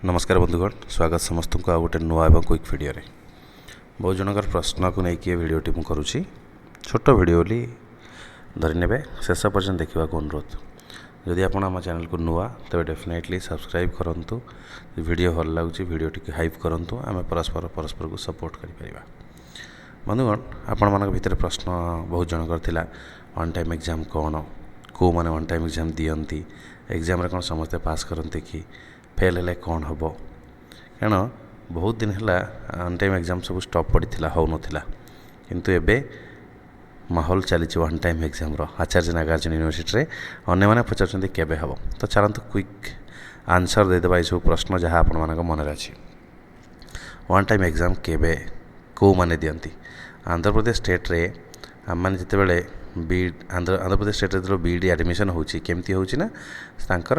नमस्कार बंधुगण, स्वागत समस्त को गोटे नुआ एवं क्विक वीडियो रे। बहुत जनकर प्रश्न को लेकिन वीडियोटी मुझे करुँची छोट वीडियो बोली धरीने शेष पर्यटन देखा अनुरोध। जदि आप चैनल को नुआ तेज डेफिनेटली सब्सक्राइब करूँ। वीडियो भल लगुच वीडियो टी हाइप करूँ, आम परस्पर को सपोर्ट करें। बंधुगण, आपण मान भर प्रश्न बहुत जनकर थिला वन टाइम एग्जाम कौन, कौ मैंने वन टाइम एग्जाम दियंती, एग्जाम कौन समस्ते पास करते कि फेल हेले कौन हम। कारण बहुत दिन है वन टाइम एग्जाम सब स्टॉप पड़ा हो नाला, किंतु एबे माहौल चली वन टाइम एग्जाम आचार्य नागार्जुन यूनिवर्सिटी रे अन्य मैंने पचार केबे हम। तो चलते क्विक आंसर देदेबा ये सब प्रश्न जहाँ आपण मान मन अच्छी। वन टाइम एग्जाम केबे कौ मैंने दियंती। आंध्र प्रदेश स्टेट रे आम मैंने जितेबाला आंध्र प्रदेश स्टेट जो बीईडी एडमिशन होमती होना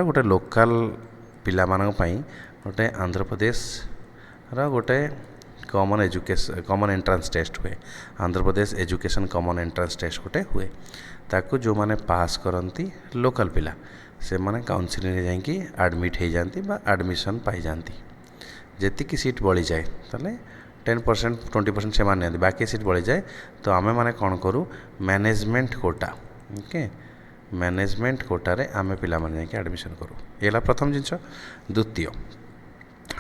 गोटे लोकल पिला गोटे आंध्र प्रदेश गोटे कॉमन एंट्रांस टेस्ट हुए। Andhra Pradesh education common entrance test गोटे हुए, ताकू जो मैंने पास करती लोकल पिला से माने काउंसिलिंग में जाकि एडमिट हो जाती एडमिशन पाई जाती। जी सीट बढ़ी जाए ताले 10% 20% से माने बाकी सीट बढ़ी जाए तो आमे माने कौन करूँ management quota. Okay, management Kotare आमे पिला माने जाकि एडमिशन करूँ। ये प्रथम जिनस। द्वितीय,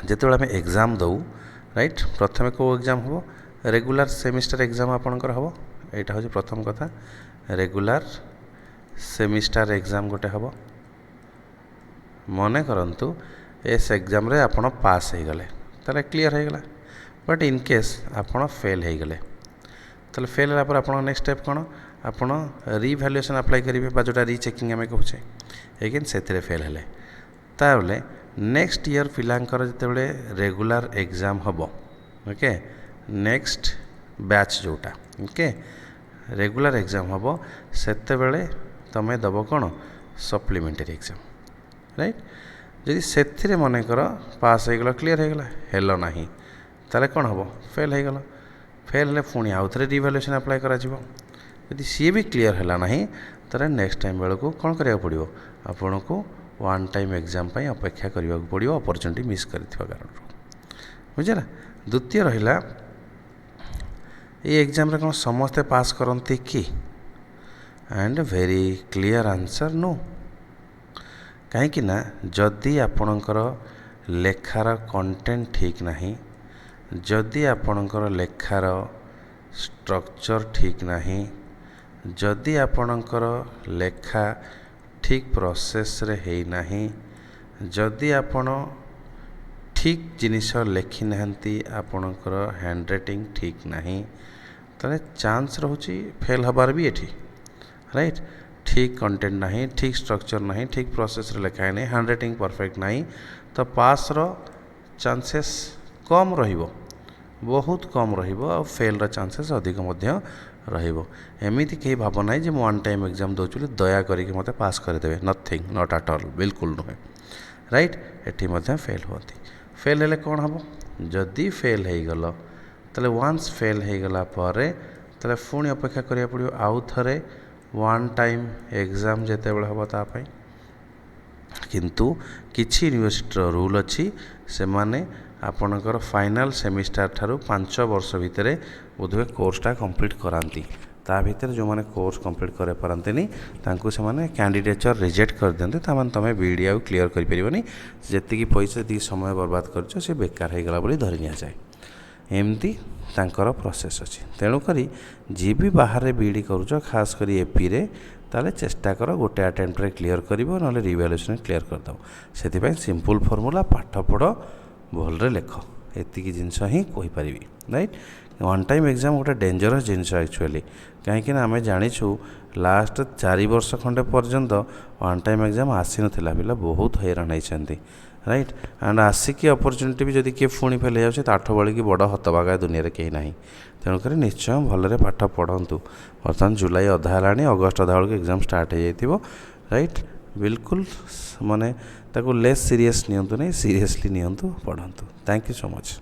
जिते आम एग्जाम दऊ राइट, प्रथम को एग्जाम हम रेगुलर सेमिस्टर एग्जाम आपणकर हम। यहाँ हूँ प्रथम कथा, रेगुलर सेमिस्टर एग्जाम गोटे हम। मन करंतु एस एग्जाम रे आपण पास हो गले ताले क्लियर हो गला, बट इन केस आपड़ फेल हो गले ताले फेल होला पर आपन नेक्स्ट स्टेप कौन, आपन रिभैल्यूएशन अप्लाई करेंगे जोटा रीचेकिंग आम कहे एगेन से फेल हेले ताले नेक्स्ट ईयर पिलांकर जितेबाला रेगुलर एग्जाम हम। ओके, नेक्स्ट बैच जोटा ओके रेगुलर एग्जाम हम सेतेबेले तमें दब कौन सप्लीमेंटरी एग्जाम राइट। जदि से मनकर पास हो गला क्लीयर हो गला हेलो ना ताले कौन हम फेल हो गला। फेल हेले पुणी आउ थे रिभैल्यूएशन अप्लाई करा यदि सी भी क्लीयर है ना ताले नेक्स्ट टाइम बेलू कौन करा पड़ो आपन को वन टाइम एग्जाम पाई अपेक्षा करने को पड़ो अपॉर्चुनिटी मिस करथिबा कारण बुझे ना। द्वितीय रहिला ये एग्जाम रे कौन समस्ते पास करते कि and very clear answer no. कहीं ना जदि आपणकर लेखार कंटेंट ठीक नहीं, जदि आपणकर लेखार स्ट्रक्चर ठीक नहीं, जदि आपणकर लेखा ठीक प्रोसेस रे है नहीं, जदि आपण ठीक जिनिस लेखि नाहंती, आपणकर हैंड राइटिंग ठीक नहीं, ताले चांस रहउची फेल हबार भी एठी राइट। ठीक कंटेंट नहीं, ठीक स्ट्रक्चर नहीं, ठीक प्रोसेस रे लेखा नहीं, हैंड राइटिंग परफेक्ट नहीं, तो पास रो चांसेस कम रहिबो, बहुत कम रहिबो और फेल रो चांसेस अधिक मध्य रहिबो। एमिति कहीं भाव ना जे वन टाइम एग्जाम दौचुली दया करिके मते पास करदेवे, नथिंग, नॉट एट ऑल, बिल्कुल नुहे राइट। एठी मध्य फेल होती। फेल हेले कौन हम, जदि फेल हो गल ताले वन्स फेल हो गला परे ताले पुणी अपेक्षा करिया पड़ियो आउ थरे वन टाइम एग्जाम जेतेबेले हम तापाई। किंतु किछि यूनिवर्सिटी रूल अच्छी से माने आपणकर फाइनाल सेमिस्टर ठारू 5 वर्ष भितर बोधवे कोर्सटा कंप्लीट कराती। ता भीतर जो मैंने कोर्स कंप्लीट करे पारंतेनी तांको से माने कैंडिडेचर रिजेक्ट कर दियंते। तामान तमे बीडी आउ क्लियर करि परिबनी, जेतिकी पैसा जेतिकी समय बर्बाद करछो से बेकार हो गला बोली धरि निया जाए। एमती तांकर प्रोसेस अछि। तेणु करी जी भी बाहर बीडी करूछ खास करी एपी रे ताले चेष्टा कर गोटे अटेम्प्ट रे क्लियर करिवो नले रिवैल्यूएशन क्लियर कर दो। सेति पय सिंपल फार्मूला पाठ पढ़ भलरे लेख, एतिकी जिनस ही कहि परिबी राइट। वन टाइम एग्जाम गोटे डेंजरस जिनस एक्चुअली, कहीं आम जाचु लास्ट 4 वर्ष खंडे पर्यंत वन टाइम एग्जाम आसी नाला, पिला बहुत हैरान होती राइट। एंड आसिकी अपॉर्चुनिटी भी जदि किए पुणी फेल हो ताठ बड़ी बड़ हतभागा दुनिया कहीं ना। तेणुक निश्चय भलरे पाठ पढ़ंतु। बर्तमान जुलाई अधा है, अगस्ट अधा बेलू एग्जाम स्टार्ट हो राइट। बिल्कुल माने ताको लेस सीरियस नियंतु नहीं, सीरियसली नियंतु, पढ़ंतु। Thank you so much.